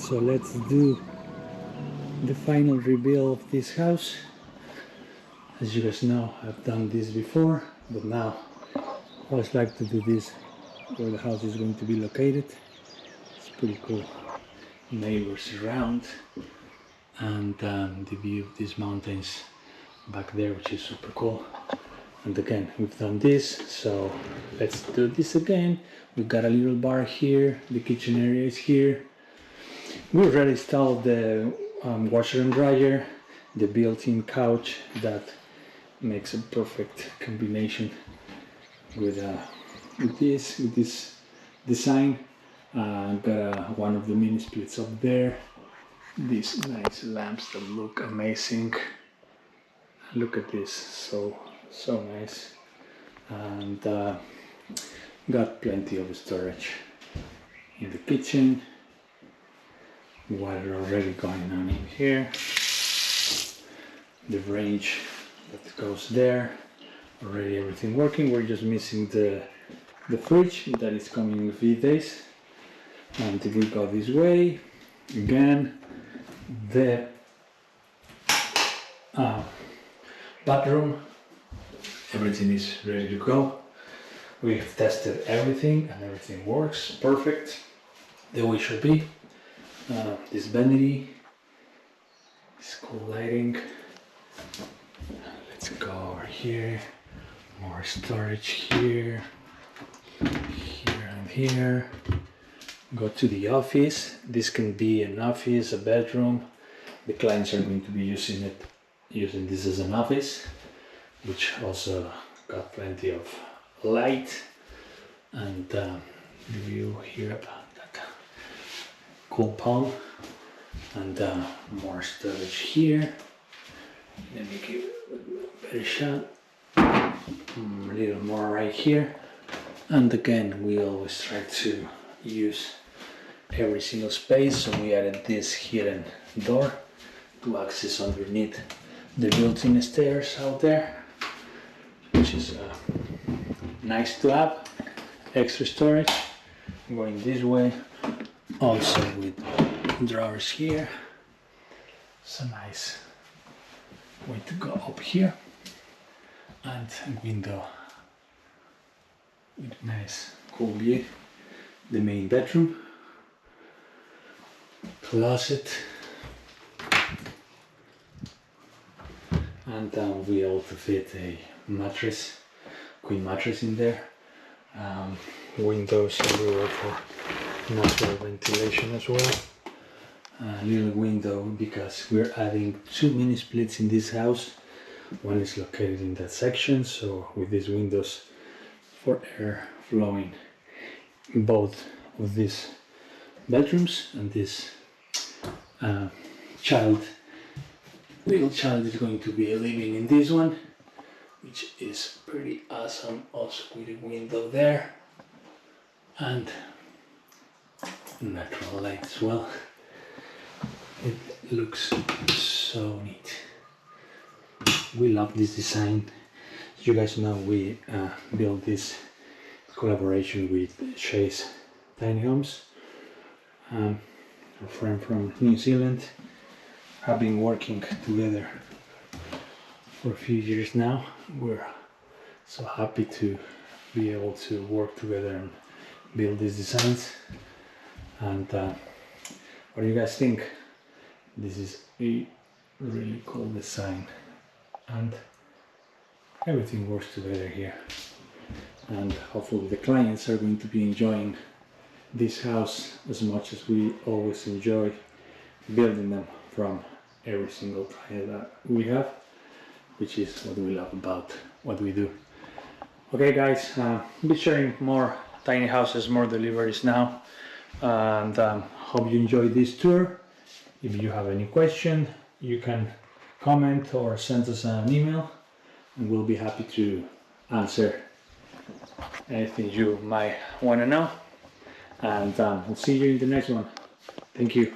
So let's do the final reveal of this house. As you guys know, I've done this before, but now I always like to do this where the house is going to be located. It's pretty cool. Neighbors around, and the view of these mountains back there, which is super cool. And again, we've done this, so let's do this again. We've got a little bar here, the kitchen area is here. We already installed the washer and dryer, the built-in couch that makes a perfect combination with this design. Got one of the mini splits up there. These nice lamps that look amazing. Look at this, so nice. And got plenty of storage in the kitchen. Water already going on in here. The range that goes there. Already everything working. We're just missing the fridge that is coming in a few days. And if we go this way, again, the bathroom, everything is ready to go. We've tested everything and everything works perfect the way it should be. This vanity, this cool lighting. Let's go over here. More storage here, here and here. Go to the office. This can be an office, a bedroom. The clients are going to be using this as an office, which also got plenty of light, and the view here about that cool palm, and more storage here. Let me give it a better shot. A little more right here, and again we always try to use every single space, so we added this hidden door to access underneath the built-in stairs out there, which is nice to have. Extra storage going this way, also with drawers here. It's a nice way to go up here, and a window with a nice cool view. The main bedroom, closet, and we also fit a mattress, queen mattress in there. Windows everywhere for natural ventilation as well. A little window because we're adding 2 mini splits in this house. One is located in that section, so with these windows for air flowing in both of these bedrooms, and this little child is going to be living in this one, which is pretty awesome, also with a window there and natural light as well. It looks so neat. We love this design. As you guys know, we built this collaboration with Shaye's Tiny Homes. Our friend from New Zealand. Have been working together for a few years now. We're so happy to be able to work together and build these designs. And what do you guys think? This is a really cool design, and everything works together here. And hopefully the clients are going to be enjoying this house as much as we always enjoy building them from every single client that we have, which is what we love about what we do. Okay guys, I'll be sharing more tiny houses, more deliveries now, and hope you enjoyed this tour. If you have any question, you can comment or send us an email, and we'll be happy to answer anything you might want to know. And we'll see you in the next one. Thank you.